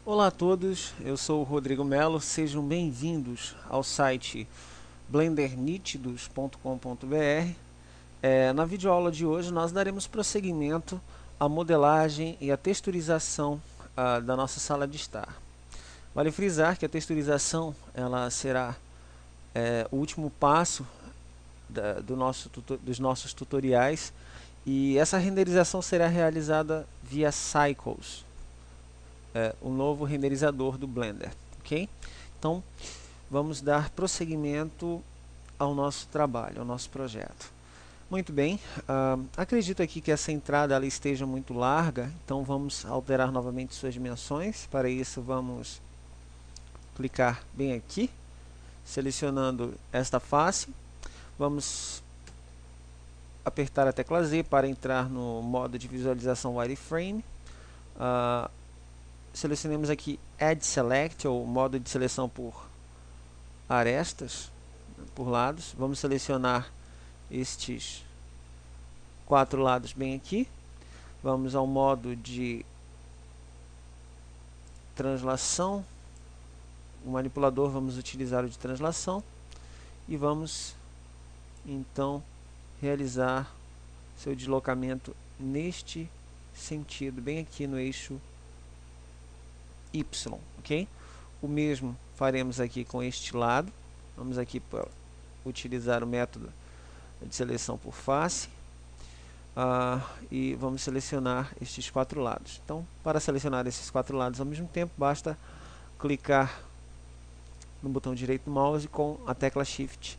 Olá a todos, eu sou o Rodrigo Melo, sejam bem-vindos ao site blendernítidos.com.br. Na videoaula de hoje nós daremos prosseguimento à modelagem e à texturização da nossa sala de estar. Vale frisar que a texturização ela será o último passo dos nossos tutoriais, e essa renderização será realizada via Cycles, o novo renderizador do Blender, ok? Então, vamos dar prosseguimento ao nosso trabalho, ao nosso projeto. Muito bem, acredito aqui que essa entrada ela esteja muito larga, então vamos alterar novamente suas dimensões. Para isso, vamos clicar bem aqui, selecionando esta face. Vamos apertar a tecla Z para entrar no modo de visualização wireframe. Selecionemos aqui Add Select, ou modo de seleção por arestas, por lados. Vamos selecionar estes 4 lados bem aqui. Vamos ao modo de translação. O manipulador vamos utilizar o de translação. E vamos então realizar seu deslocamento neste sentido, bem aqui no eixo Y, ok? O mesmo faremos aqui com este lado. Vamos aqui para utilizar o método de seleção por face, e vamos selecionar estes 4 lados. Então, para selecionar esses 4 lados ao mesmo tempo, basta clicar no botão direito do mouse com a tecla Shift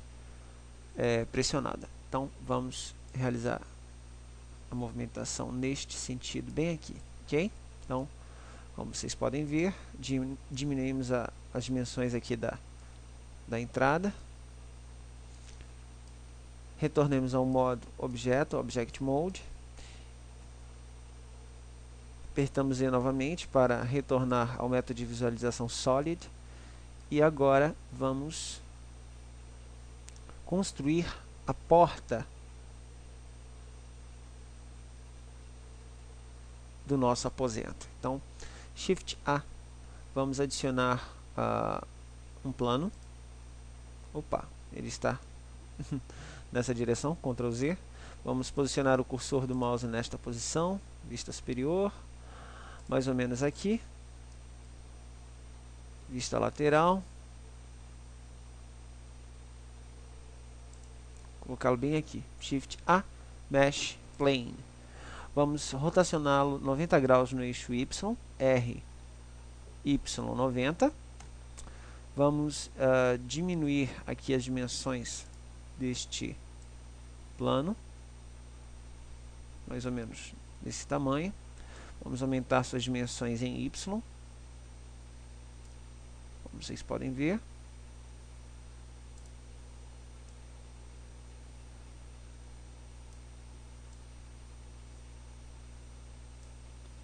pressionada. Então, vamos realizar a movimentação neste sentido, bem aqui, ok? Então, como vocês podem ver, diminuímos as dimensões aqui da entrada. Retornemos ao modo objeto, Object Mode. Apertamos E novamente para retornar ao método de visualização Solid. E agora vamos construir a porta do nosso aposento. Então, Shift A, vamos adicionar um plano. Opa, ele está nessa direção, Ctrl Z. Vamos posicionar o cursor do mouse nesta posição, vista superior, mais ou menos aqui. Vista lateral. Colocá-lo bem aqui. Shift A, Mesh Plane. Vamos rotacioná-lo 90 graus no eixo Y, R, Y 90. Vamos diminuir aqui as dimensões deste plano, mais ou menos desse tamanho. Vamos aumentar suas dimensões em Y, como vocês podem ver.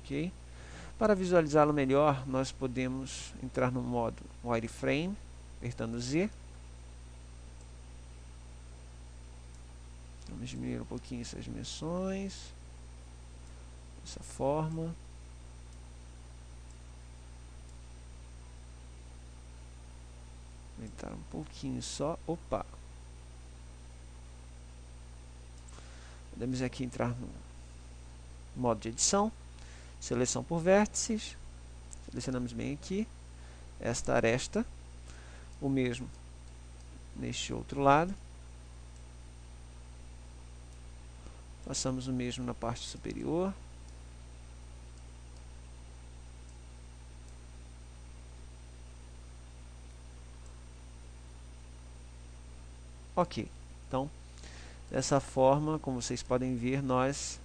Ok? Para visualizá-lo melhor, nós podemos entrar no modo wireframe, apertando Z. Vamos diminuir um pouquinho essas dimensões, dessa forma. Aumentar um pouquinho só. Opa! Podemos aqui entrar no modo de edição, seleção por vértices. Selecionamos bem aqui esta aresta. O mesmo neste outro lado. Passamos o mesmo na parte superior. Ok, então dessa forma, como vocês podem ver, nós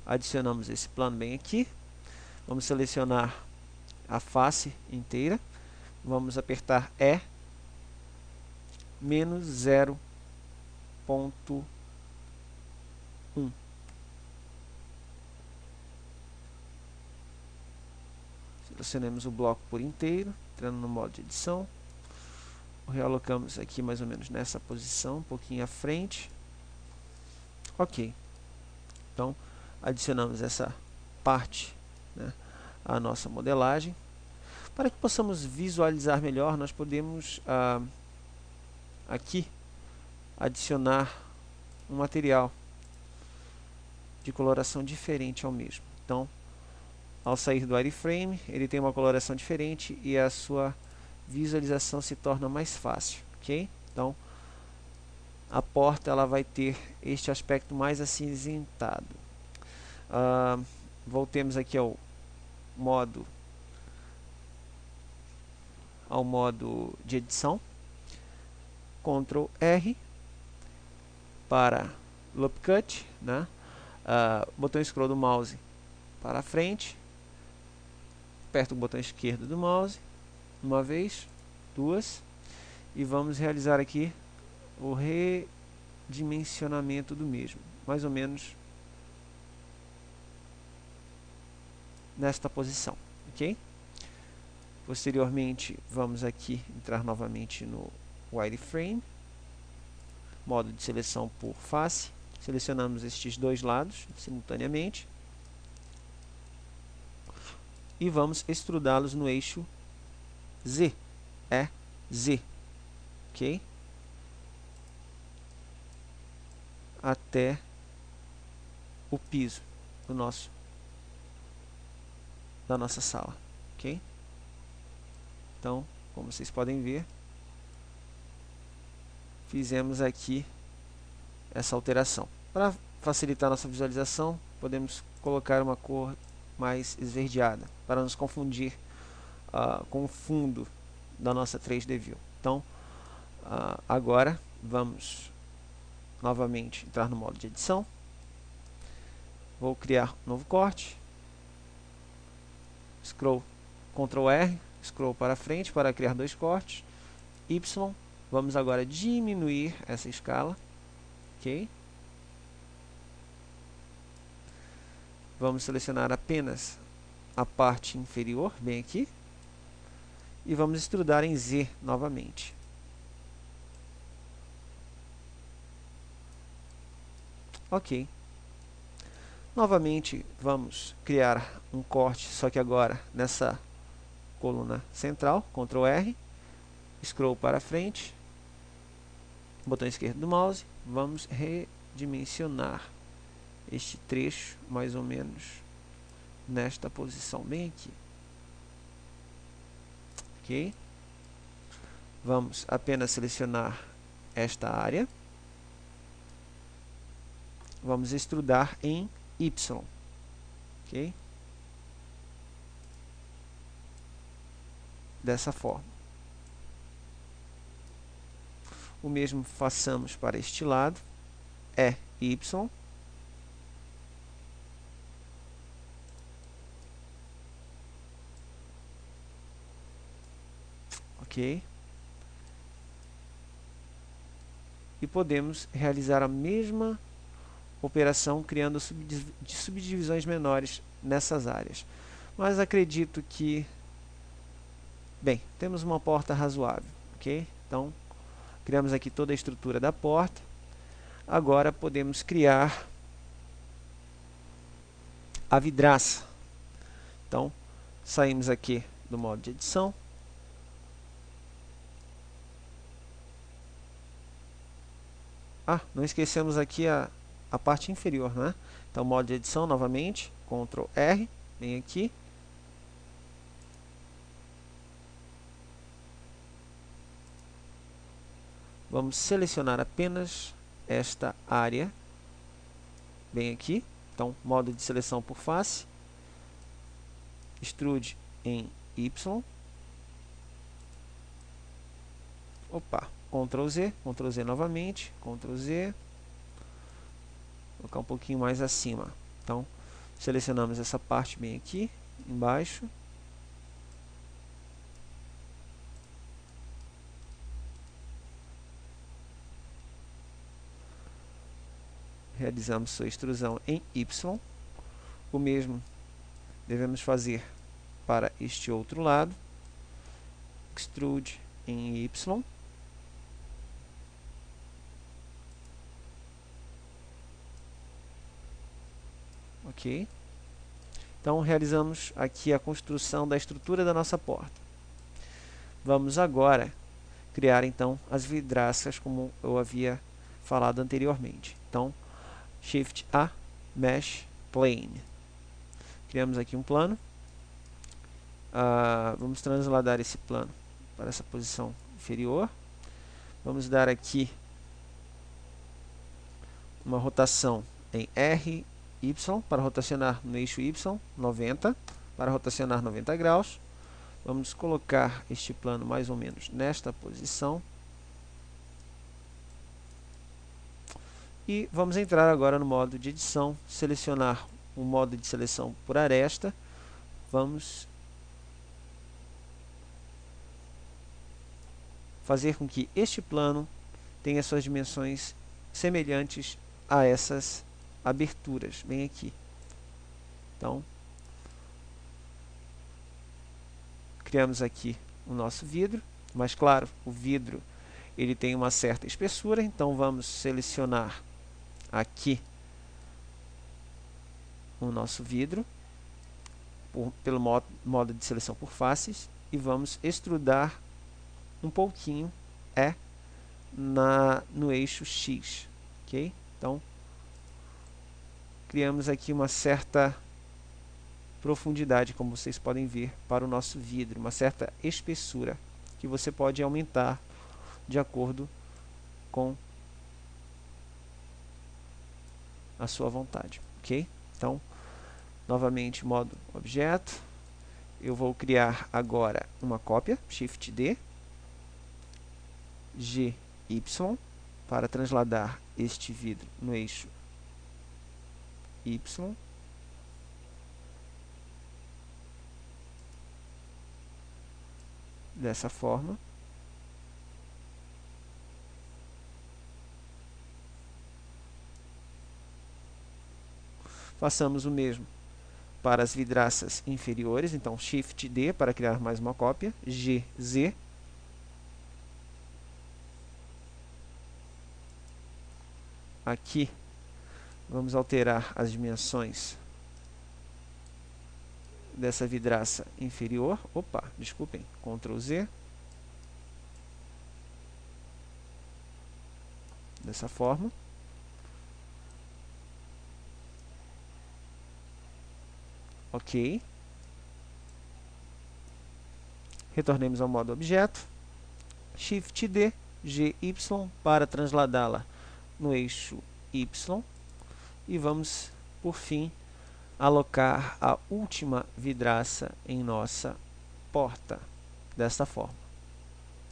adicionamos esse plano bem aqui. Vamos selecionar a face inteira. Vamos apertar E, menos 0.1. Selecionamos o bloco por inteiro, entrando no modo de edição. Realocamos aqui mais ou menos nessa posição, um pouquinho à frente. Ok. Então, adicionamos essa parte, né, à nossa modelagem. Para que possamos visualizar melhor, nós podemos aqui adicionar um material de coloração diferente ao mesmo. Então, ao sair do wireframe, ele tem uma coloração diferente e a sua visualização se torna mais fácil, ok? Então, a porta ela vai ter este aspecto mais acinzentado. Voltemos aqui ao modo de edição. Ctrl R para loop cut, né? Botão scroll do mouse para frente, aperto o botão esquerdo do mouse uma vez, duas, e vamos realizar aqui o redimensionamento do mesmo, mais ou menos nesta posição, ok? Posteriormente, vamos aqui entrar novamente no wireframe, modo de seleção por face, selecionamos estes dois lados simultaneamente e vamos extrudá-los no eixo Z, Z, ok? Até o piso da nossa sala, ok? Então, como vocês podem ver, fizemos aqui essa alteração. Para facilitar nossa visualização, podemos colocar uma cor mais esverdeada, para nos confundir com o fundo da nossa 3D View. Então, agora vamos novamente entrar no modo de edição. Vou criar um novo corte. Scroll, Ctrl R, scroll para frente para criar dois cortes. Y, vamos agora diminuir essa escala. Ok? Vamos selecionar apenas a parte inferior, bem aqui. E vamos extrudar em Z novamente. Ok. Novamente vamos criar um corte, só que agora nessa coluna central, Ctrl R, scroll para frente, botão esquerdo do mouse, vamos redimensionar este trecho mais ou menos nesta posição, bem aqui. Ok? Vamos apenas selecionar esta área. Vamos extrudar em Y. Ok? Dessa forma. O mesmo façamos para este lado. Y. Ok? E podemos realizar a mesma operação criando subdivisões menores nessas áreas. Mas acredito que, bem, temos uma porta razoável, ok? Então, criamos aqui toda a estrutura da porta. Agora podemos criar a vidraça. Então, saímos aqui do modo de edição. Não esquecemos aqui a parte inferior, né? Então, modo de edição novamente, Ctrl R, vem aqui. Vamos selecionar apenas esta área, bem aqui. Então, modo de seleção por face, extrude em Y. Ctrl Z novamente, Ctrl Z. Vou colocar um pouquinho mais acima. Então, selecionamos essa parte bem aqui, embaixo. Realizamos sua extrusão em Y. O mesmo devemos fazer para este outro lado. Extrude em Y. Ok? Então, realizamos aqui a construção da estrutura da nossa porta. vamos agora criar então as vidraças como eu havia falado anteriormente. Então, Shift A, Mesh Plane. Criamos aqui um plano. Vamos transladar esse plano para essa posição inferior. Vamos dar aqui uma rotação em R, Y, para rotacionar no eixo Y, 90, para rotacionar 90 graus. Vamos colocar este plano mais ou menos nesta posição. E vamos entrar agora no modo de edição, selecionar o modo de seleção por aresta. Vamos fazer com que este plano tenha suas dimensões semelhantes a essas aberturas, bem aqui. Então, criamos aqui o nosso vidro, mas claro, o vidro ele tem uma certa espessura, então vamos selecionar aqui o nosso vidro pelo modo de seleção por faces e vamos extrudar um pouquinho no eixo X, ok? Então, criamos aqui uma certa profundidade, como vocês podem ver, para o nosso vidro, uma certa espessura, que você pode aumentar de acordo com a sua vontade, ok? Então, novamente, modo objeto, eu vou criar agora uma cópia, Shift D, G, Y, para transladar este vidro no eixo Y. Dessa forma. Façamos o mesmo para as vidraças inferiores, então Shift D para criar mais uma cópia, G, Z. Aqui vamos alterar as dimensões dessa vidraça inferior. Opa, desculpem, Ctrl Z. Dessa forma. Ok. Retornemos ao modo objeto. Shift D, G, Y para transladá-la no eixo Y. E vamos, por fim, alocar a última vidraça em nossa porta, desta forma.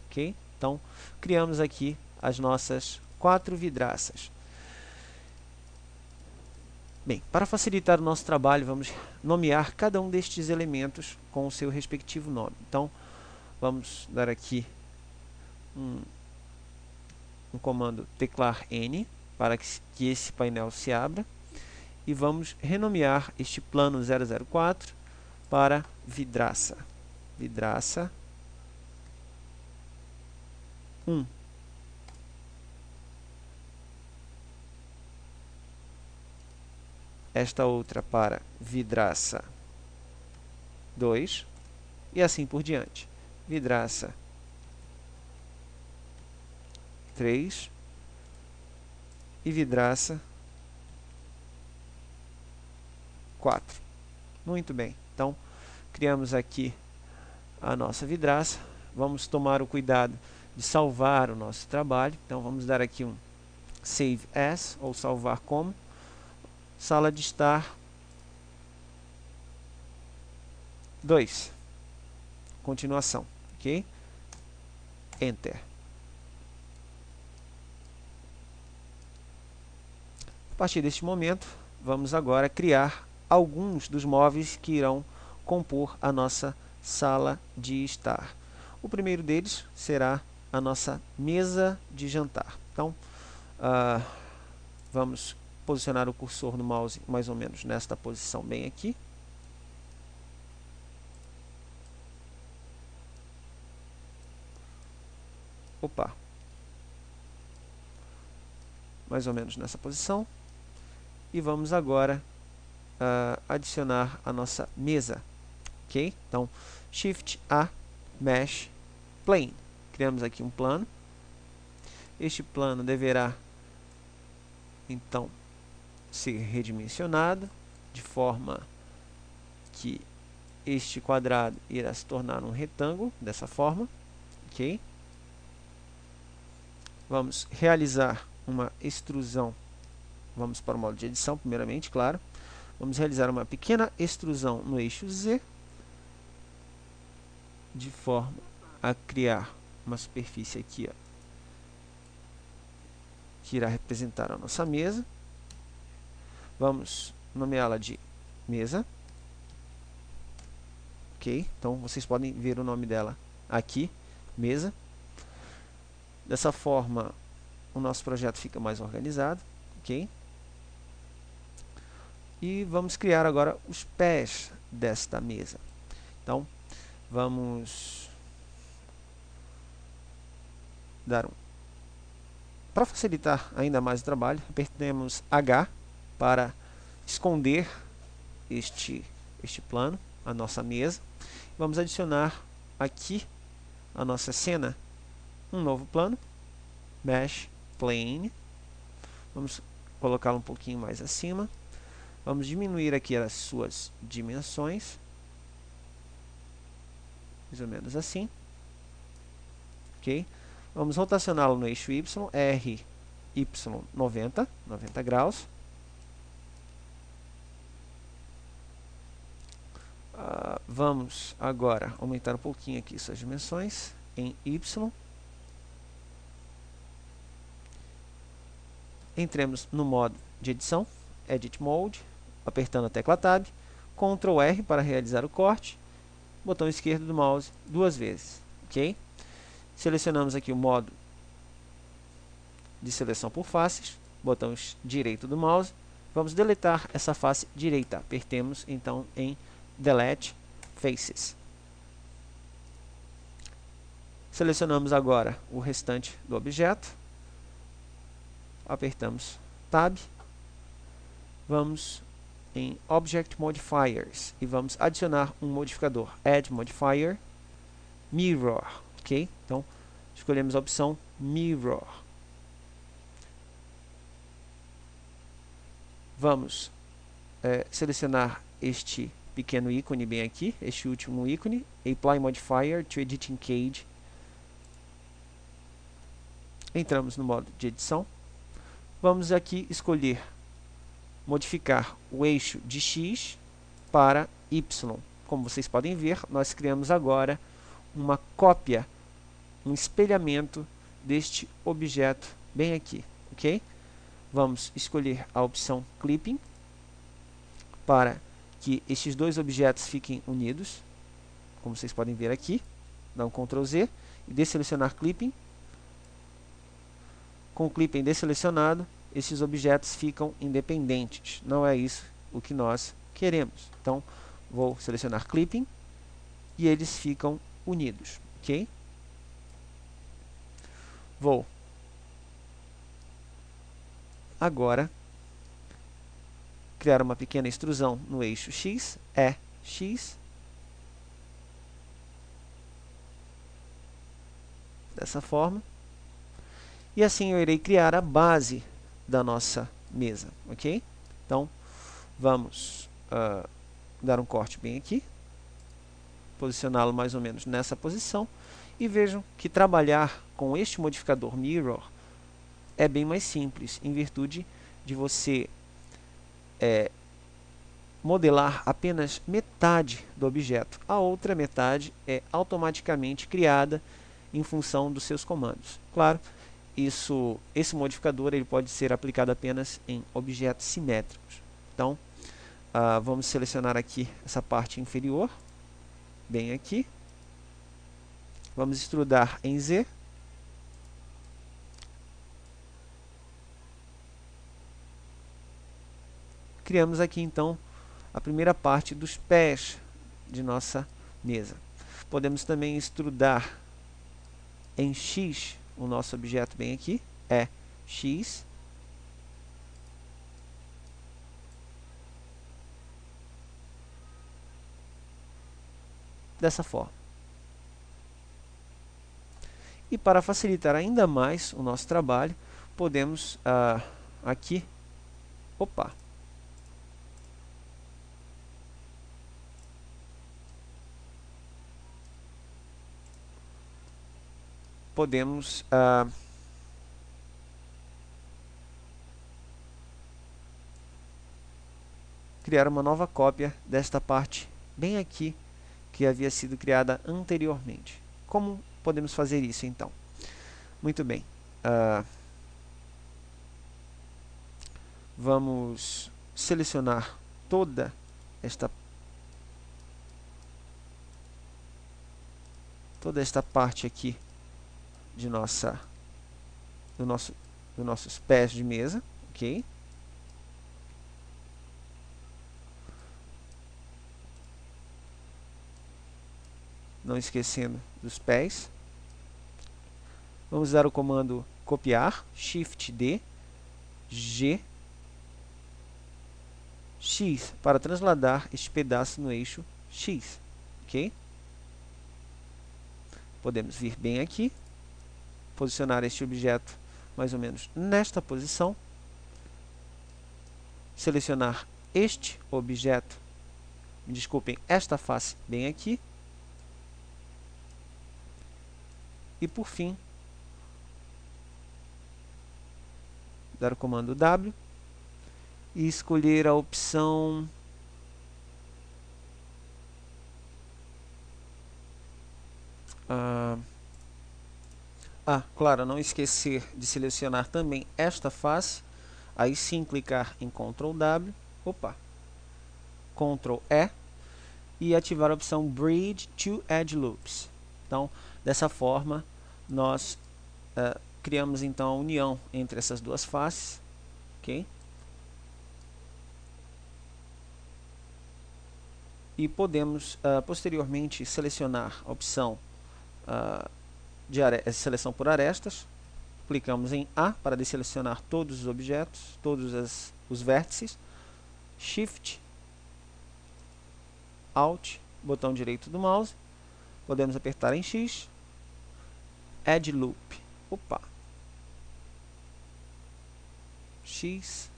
Ok? Então, criamos aqui as nossas 4 vidraças. Bem, para facilitar o nosso trabalho, vamos nomear cada um destes elementos com o seu respectivo nome. Então, vamos dar aqui um comando teclar N para que esse painel se abra. E vamos renomear este plano 004 para vidraça. Vidraça 1. Esta outra para vidraça 2. E assim por diante. Vidraça 3. E vidraça 4. Muito bem. Então, criamos aqui a nossa vidraça. Vamos tomar o cuidado de salvar o nosso trabalho. Então, vamos dar aqui um Save As, ou salvar como. Sala de estar 2. Continuação. Ok? Enter. A partir deste momento, vamos agora criar alguns dos móveis que irão compor a nossa sala de estar. O primeiro deles será a nossa mesa de jantar. Então, vamos posicionar o cursor no mouse mais ou menos nesta posição bem aqui. Opa! Mais ou menos nessa posição. E vamos agora adicionar a nossa mesa. Ok? Então, Shift A, Mesh plane. Criamos aqui um plano. Este plano deverá então ser redimensionado de forma que este quadrado irá se tornar um retângulo dessa forma, ok? Vamos realizar uma extrusão. Vamos para o modo de edição primeiramente, claro. Vamos realizar uma pequena extrusão no eixo Z, de forma a criar uma superfície aqui, ó, que irá representar a nossa mesa. Vamos nomeá-la de mesa. Ok? Então vocês podem ver o nome dela aqui, mesa. Dessa forma, o nosso projeto fica mais organizado. Ok? E vamos criar agora os pés desta mesa. Então, vamos dar para facilitar ainda mais o trabalho, apertemos H para esconder este plano, a nossa mesa. Vamos adicionar aqui a nossa cena um novo plano, Mesh Plane. Vamos colocá-lo um pouquinho mais acima. Vamos diminuir aqui as suas dimensões, mais ou menos assim. Ok? Vamos rotacioná-lo no eixo Y, RY 90 graus. Vamos agora aumentar um pouquinho aqui suas dimensões em Y. Entremos no modo de edição, Edit Mode, apertando a tecla Tab, Ctrl R para realizar o corte, botão esquerdo do mouse duas vezes. Ok? Selecionamos aqui o modo de seleção por faces, botão direito do mouse. Vamos deletar essa face direita. Apertemos então em Delete Faces. Selecionamos agora o restante do objeto. Apertamos Tab. Vamos em Object Modifiers e vamos adicionar um modificador. Add Modifier Mirror. Ok? Então, escolhemos a opção Mirror. Vamos selecionar este pequeno ícone bem aqui, este último ícone, Apply Modifier to Editing Cage. Entramos no modo de edição. Vamos aqui escolher modificar o eixo de X para Y. Como vocês podem ver, nós criamos agora uma cópia, um espelhamento deste objeto bem aqui, ok? Vamos escolher a opção Clipping para que estes dois objetos fiquem unidos, como vocês podem ver aqui. Dá um Ctrl Z e desselecionar Clipping. Com o Clipping desselecionado, esses objetos ficam independentes. Não é isso o que nós queremos. Então, vou selecionar Clipping e eles ficam unidos, ok? Vou agora criar uma pequena extrusão no eixo X, X, dessa forma, e assim eu irei criar a base da nossa mesa, ok? Então, vamos dar um corte bem aqui, posicioná-lo mais ou menos nessa posição, e vejam que trabalhar com este modificador Mirror é bem mais simples, em virtude de você modelar apenas metade do objeto. A outra metade é automaticamente criada em função dos seus comandos. Claro, esse modificador ele pode ser aplicado apenas em objetos simétricos. Então, vamos selecionar aqui essa parte inferior, bem aqui. Vamos extrudar em Z. Criamos aqui então a primeira parte dos pés de nossa mesa. Podemos também extrudar em X o nosso objeto bem aqui, X. Dessa forma. E para facilitar ainda mais o nosso trabalho, podemos aqui, podemos criar uma nova cópia desta parte bem aqui que havia sido criada anteriormente. Como podemos fazer isso então? Muito bem. Vamos selecionar toda esta parte aqui de dos nossos pés de mesa, ok? Não esquecendo dos pés. Vamos dar o comando copiar, Shift D, G, X, para trasladar este pedaço no eixo X, ok? Podemos vir bem aqui, posicionar este objeto mais ou menos nesta posição, selecionar este objeto, me desculpem, esta face bem aqui, e por fim, dar o comando W e escolher a opção claro, não esquecer de selecionar também esta face, aí sim clicar em Ctrl W, Ctrl E e ativar a opção Bridge to Edge Loops. Então, dessa forma, nós criamos então a união entre essas duas faces, ok? E podemos posteriormente selecionar a opção de seleção por arestas. Clicamos em A para desselecionar todos os objetos, todos os vértices. Shift, Alt, botão direito do mouse. Podemos apertar em X. Edge Loop. X.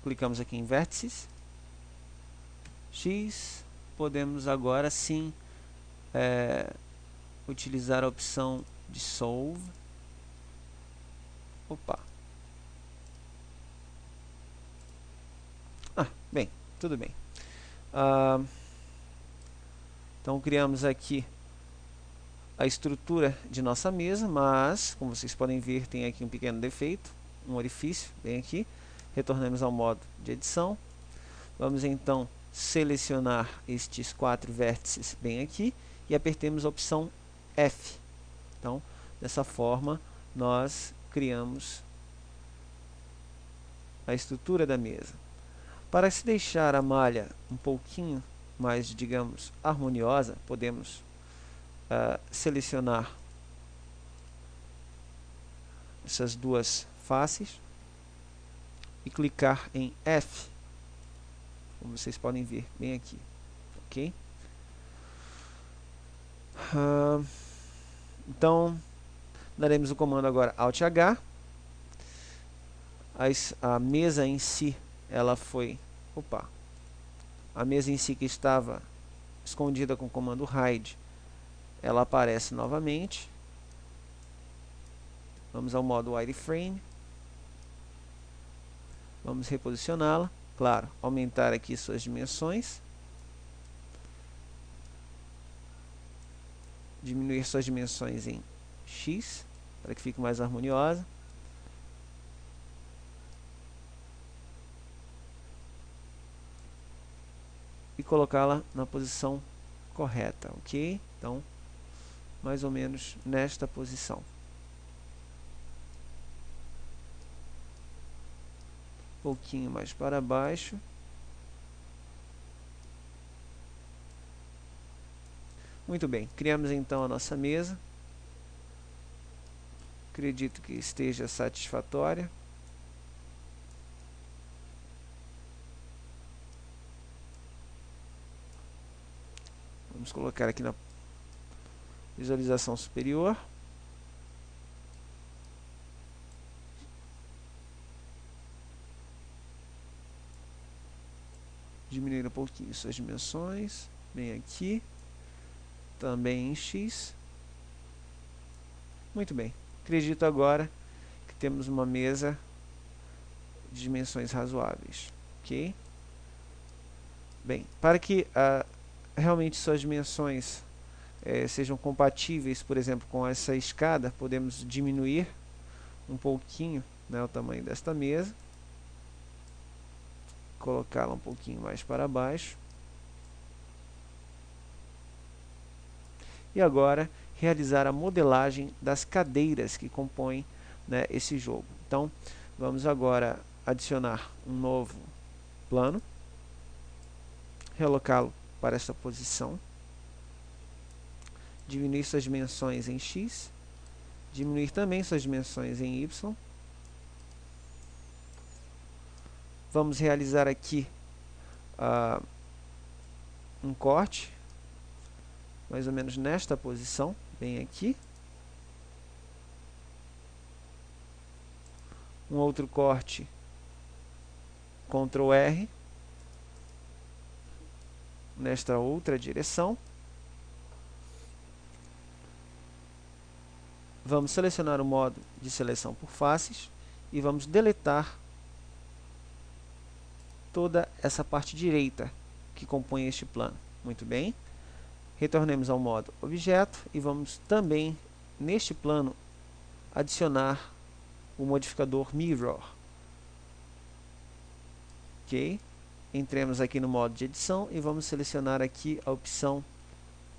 Clicamos aqui em vértices. X. Podemos agora sim utilizar a opção Dissolve. Bem, tudo bem. Então criamos aqui a estrutura de nossa mesa, mas, como vocês podem ver, tem aqui um pequeno defeito, um orifício bem aqui. Retornamos ao modo de edição. Vamos então selecionar estes 4 vértices bem aqui e apertemos a opção F. Então, dessa forma, nós criamos a estrutura da mesa. Para se deixar a malha um pouquinho mais, digamos, harmoniosa, podemos selecionar essas duas faces e clicar em F, como vocês podem ver bem aqui, ok? Então, daremos o comando agora Alt H. A mesa em si, ela foi, a mesa em si que estava escondida com o comando Hide, ela aparece novamente. Vamos ao modo Wireframe. Vamos reposicioná-la. Claro, aumentar aqui suas dimensões. Diminuir suas dimensões em X, para que fique mais harmoniosa. E colocá-la na posição correta, ok? Então, mais ou menos nesta posição. Um pouquinho mais para baixo. Muito bem, criamos então a nossa mesa. Acredito que esteja satisfatória. Vamos colocar aqui na visualização superior. Diminuir um pouquinho suas dimensões. Bem aqui. Também em X. Muito bem. Acredito agora que temos uma mesa de dimensões razoáveis. Ok? Bem, para que realmente suas dimensões sejam compatíveis, por exemplo, com essa escada, podemos diminuir um pouquinho, né, o tamanho desta mesa. Colocá-la um pouquinho mais para baixo. E agora realizar a modelagem das cadeiras que compõem, né, esse jogo. Então, vamos agora adicionar um novo plano, relocá-lo para esta posição, diminuir suas dimensões em X, diminuir também suas dimensões em Y. Vamos realizar aqui um corte, mais ou menos nesta posição, bem aqui. Um outro corte, Ctrl R, nesta outra direção. Vamos selecionar o modo de seleção por faces e vamos deletar toda essa parte direita que compõe este plano. Muito bem. Retornemos ao modo objeto e vamos também, neste plano, adicionar o modificador Mirror. Ok. Entremos aqui no modo de edição e vamos selecionar aqui a opção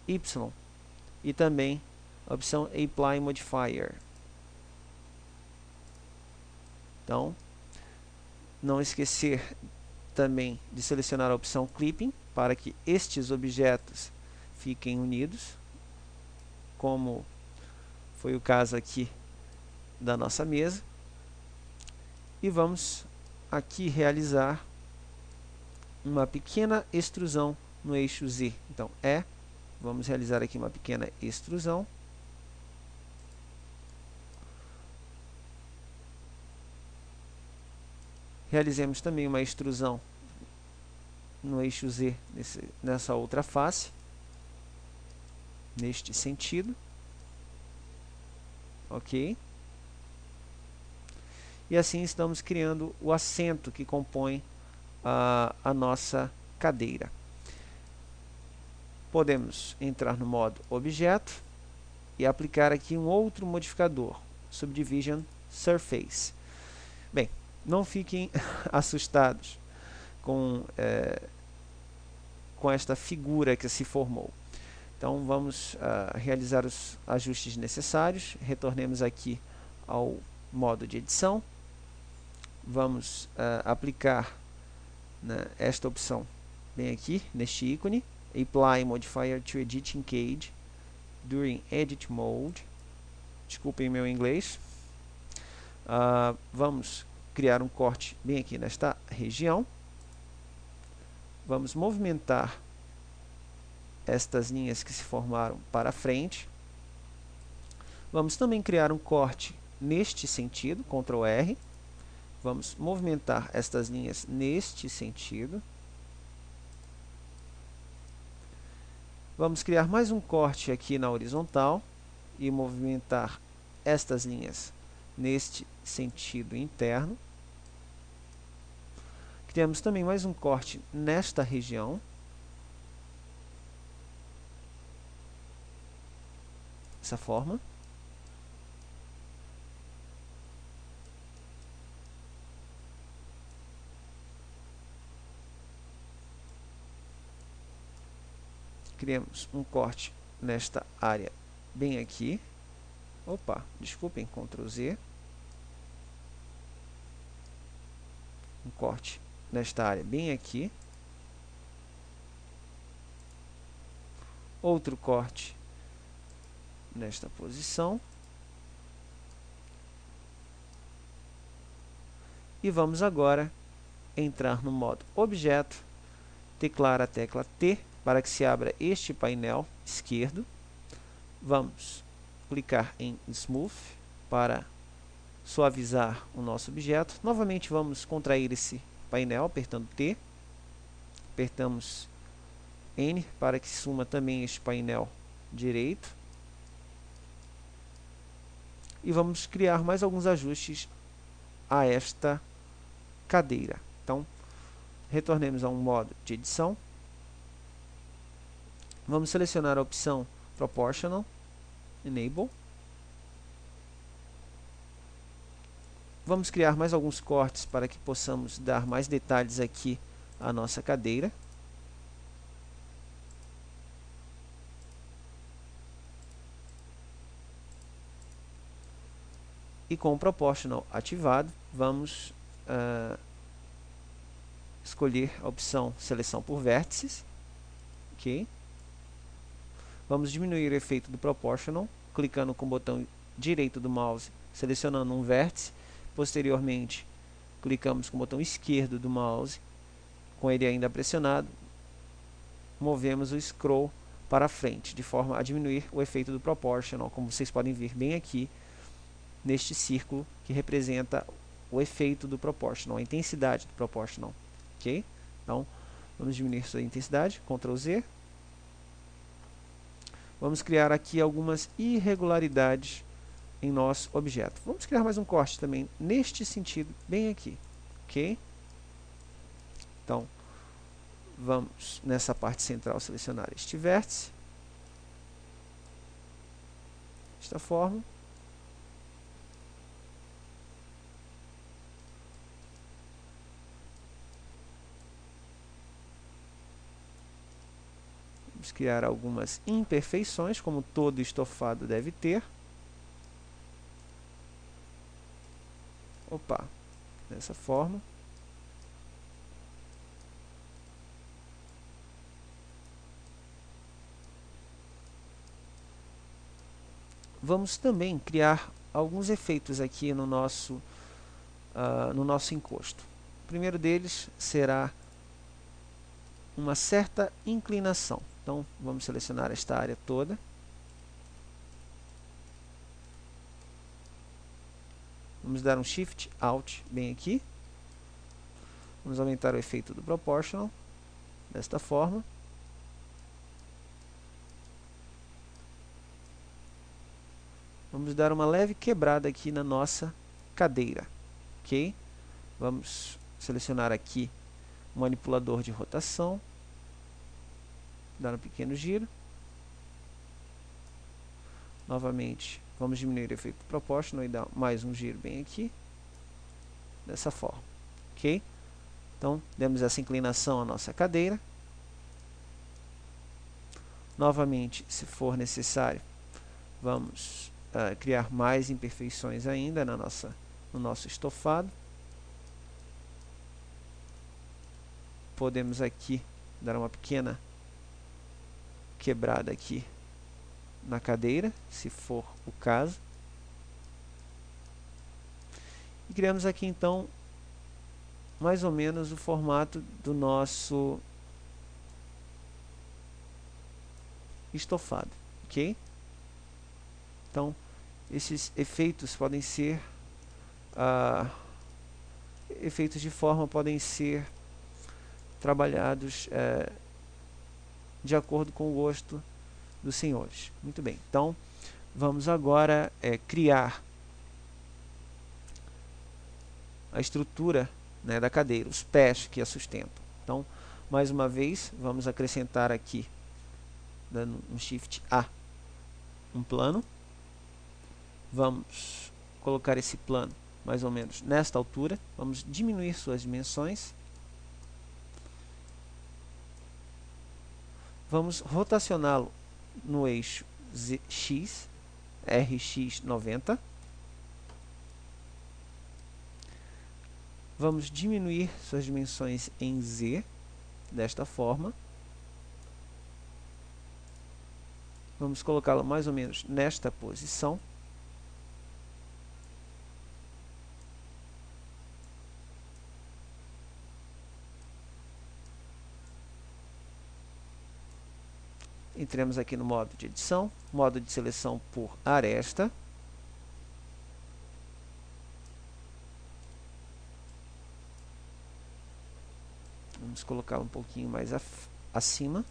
Y e também a opção Apply Modifier. Então, não esquecer também de selecionar a opção Clipping para que estes objetos fiquem unidos, como foi o caso aqui da nossa mesa. E vamos aqui realizar uma pequena extrusão no eixo Z. Então, vamos realizar aqui uma pequena extrusão. Realizemos também uma extrusão no eixo Z nessa outra face, neste sentido. Ok? E assim estamos criando o assento que compõe a nossa cadeira. Podemos entrar no modo objeto e aplicar aqui um outro modificador, Subdivision Surface. Bem, não fiquem assustados com esta figura que se formou. Então vamos realizar os ajustes necessários. Retornemos aqui ao modo de edição. Vamos aplicar, né, esta opção bem aqui, neste ícone, Apply Modifier to Editing Cage During Edit Mode. Desculpem meu inglês. Vamos criar um corte bem aqui nesta região. Vamos movimentar estas linhas que se formaram para frente. Vamos também criar um corte neste sentido, Ctrl R. Vamos movimentar estas linhas neste sentido. Vamos criar mais um corte aqui na horizontal e movimentar estas linhas neste sentido interno. Criamos também mais um corte nesta região. Dessa forma. Criamos um corte nesta área bem aqui. Opa, desculpem, Ctrl Z. Um corte nesta área bem aqui. Outro corte nesta posição. E vamos agora entrar no modo objeto, teclar a tecla T para que se abra este painel esquerdo. Vamos clicar em Smooth para suavizar o nosso objeto. Novamente vamos contrair esse painel apertando T. Apertamos N para que suma também este painel direito. E vamos criar mais alguns ajustes a esta cadeira. Então, retornemos a um modo de edição. Vamos selecionar a opção Proportional, Enable. Vamos criar mais alguns cortes para que possamos dar mais detalhes aqui à nossa cadeira. E com o Proportional ativado, vamos escolher a opção Seleção por Vértices. Ok. Vamos diminuir o efeito do Proportional, clicando com o botão direito do mouse, selecionando um vértice. Posteriormente, clicamos com o botão esquerdo do mouse, com ele ainda pressionado, movemos o scroll para frente, de forma a diminuir o efeito do Proportional, como vocês podem ver bem aqui, neste círculo que representa o efeito do Proportional, a intensidade do Proportional. Ok? Então, vamos diminuir sua intensidade, Ctrl Z. Vamos criar aqui algumas irregularidades em nosso objeto. Vamos criar mais um corte também neste sentido, bem aqui. Ok? Então, vamos nessa parte central selecionar este vértice. Desta forma. Vamos criar algumas imperfeições, como todo estofado deve ter. Opa, dessa forma. Vamos também criar alguns efeitos aqui no nosso encosto. O primeiro deles será uma certa inclinação. Então, vamos selecionar esta área toda. Vamos dar um Shift Alt bem aqui. Vamos aumentar o efeito do Proportional, desta forma. Vamos dar uma leve quebrada aqui na nossa cadeira. Ok? Vamos selecionar aqui o manipulador de rotação. Dar um pequeno giro. Novamente, vamos diminuir o efeito Proportional e dar mais um giro bem aqui. Dessa forma. Ok? Então, demos essa inclinação à nossa cadeira. Novamente, se for necessário, vamos criar mais imperfeições ainda no nosso estofado. Podemos aqui dar uma pequena quebrada aqui na cadeira, se for o caso. E criamos aqui então mais ou menos o formato do nosso estofado, ok? Então, esses efeitos podem ser efeitos de forma podem ser trabalhados de acordo com o gosto dos senhores. Muito bem, então vamos agora criar a estrutura, né, da cadeira, os pés que a sustentam. Então, mais uma vez, vamos acrescentar aqui, dando um Shift A, um plano. Vamos colocar esse plano mais ou menos nesta altura. Vamos diminuir suas dimensões. Vamos rotacioná-lo no eixo X, RX 90. Vamos diminuir suas dimensões em Z, desta forma. Vamos colocá-lo mais ou menos nesta posição. Entremos aqui no modo de edição, modo de seleção por aresta. Vamos colocar um pouquinho mais acima.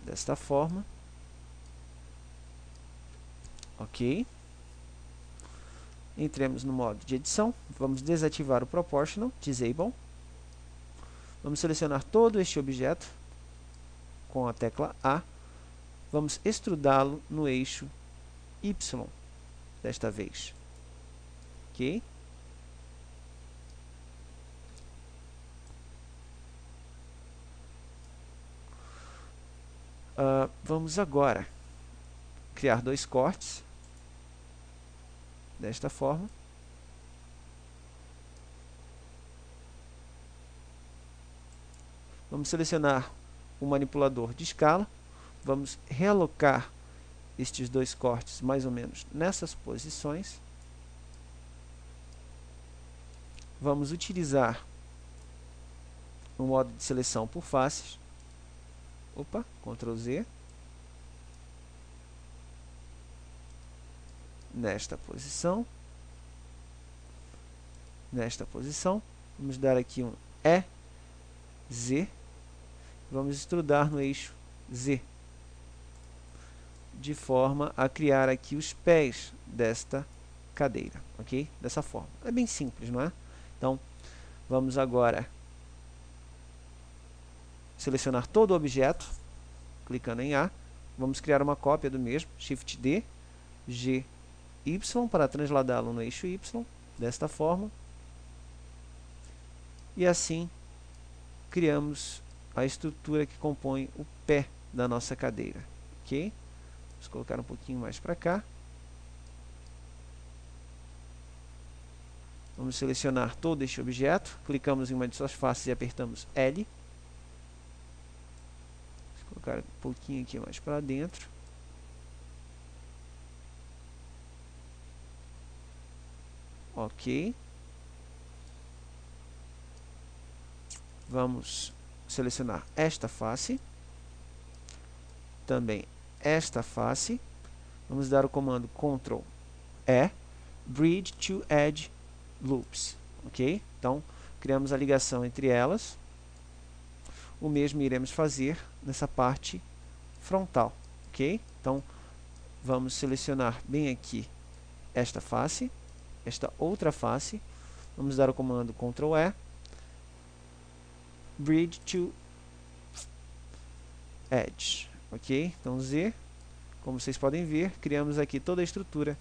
Desta forma. Ok. Entremos no modo de edição. Vamos desativar o Proportional, Disable. Vamos selecionar todo este objeto com a tecla A. Vamos extrudá-lo no eixo Y, desta vez. Ok? Vamos agora criar dois cortes, desta forma. Vamos selecionar o manipulador de escala. Vamos realocar estes dois cortes mais ou menos nessas posições. Vamos utilizar o modo de seleção por faces. Opa, Ctrl Z. Nesta posição. Nesta posição. Vamos dar aqui um EZ. Vamos extrudar no eixo Z, de forma a criar aqui os pés desta cadeira, ok? Dessa forma. É bem simples, não é? Então, vamos agora selecionar todo o objeto, clicando em A. Vamos criar uma cópia do mesmo, Shift D, G, Y, para trasladá-lo no eixo Y, desta forma. E assim, criamos a estrutura que compõe o pé da nossa cadeira, ok? Vamos colocar um pouquinho mais para cá. Vamos selecionar todo este objeto, clicamos em uma de suas faces e apertamos L. Vamos colocar um pouquinho aqui mais para dentro. Ok. Vamos selecionar esta face, também esta face. Vamos dar o comando Ctrl E, Bridge to Edge Loops, ok? Então, criamos a ligação entre elas. O mesmo iremos fazer nessa parte frontal, ok? Então, vamos selecionar bem aqui esta face, esta outra face. Vamos dar o comando Ctrl E, Bridge to Edge, ok? Então Z, como vocês podem ver, criamos aqui toda a estrutura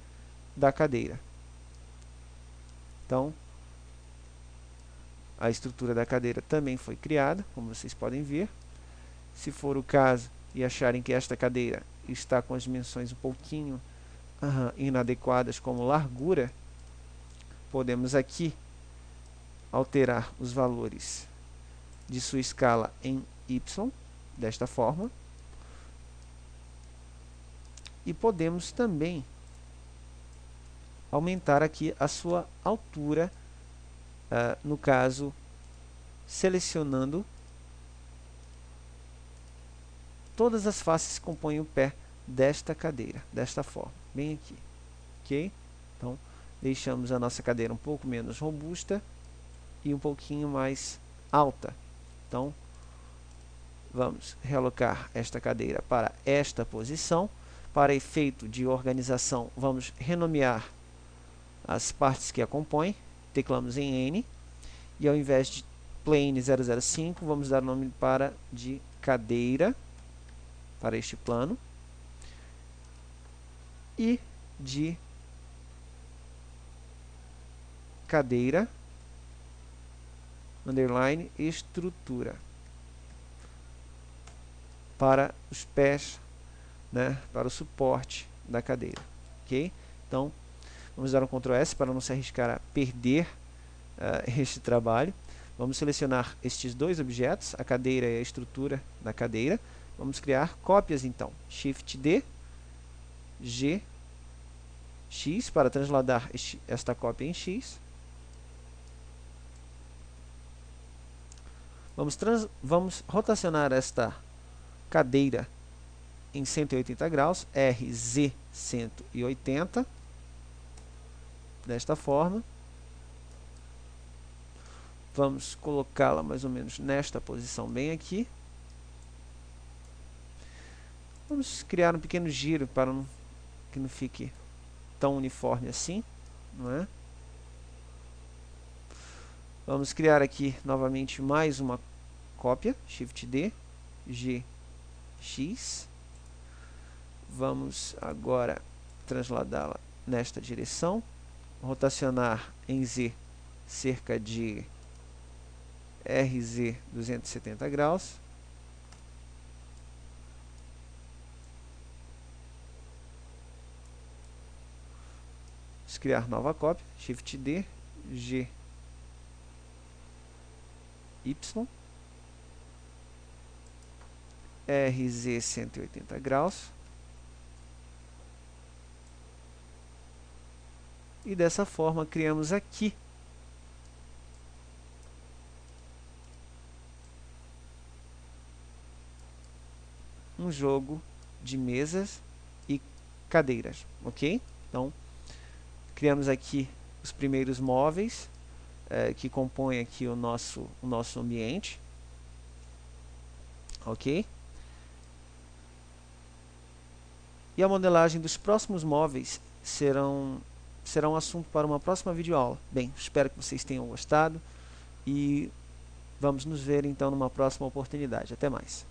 da cadeira. Então, a estrutura da cadeira também foi criada, como vocês podem ver. Se for o caso e acharem que esta cadeira está com as dimensões um pouquinho inadequadas, como largura, podemos aqui alterar os valores de sua escala em Y, desta forma. E podemos também aumentar aqui a sua altura, no caso, selecionando todas as faces que compõem o pé desta cadeira, desta forma, bem aqui, ok? Então, deixamos a nossa cadeira um pouco menos robusta e um pouquinho mais alta. Então, vamos realocar esta cadeira para esta posição. Para efeito de organização, vamos renomear as partes que a compõem. Teclamos em N. E ao invés de Plane 005, vamos dar o nome de cadeira, para este plano. E de cadeira, underline, estrutura, para os pés, né, para o suporte da cadeira, ok? Então, vamos dar um Ctrl S para não se arriscar a perder este trabalho. Vamos selecionar estes dois objetos, a cadeira e a estrutura da cadeira. Vamos criar cópias, então. Shift D, G, X, para trasladar esta cópia em X. Vamos rotacionar esta cadeira em 180 graus, RZ 180, desta forma. Vamos colocá-la mais ou menos nesta posição bem aqui. Vamos criar um pequeno giro para que não fique tão uniforme assim, não é? Vamos criar aqui novamente mais uma cópia, Shift D, G, X. Vamos agora transladá-la nesta direção, rotacionar em Z cerca de RZ 270 graus. Vamos criar nova cópia, Shift D, G, Y, RZ 180 graus. E dessa forma criamos aqui um jogo de mesas e cadeiras, ok? Então, criamos aqui os primeiros móveis que compõem aqui o nosso ambiente, ok? E a modelagem dos próximos móveis será um assunto para uma próxima videoaula. Bem, espero que vocês tenham gostado e vamos nos ver então numa próxima oportunidade. Até mais.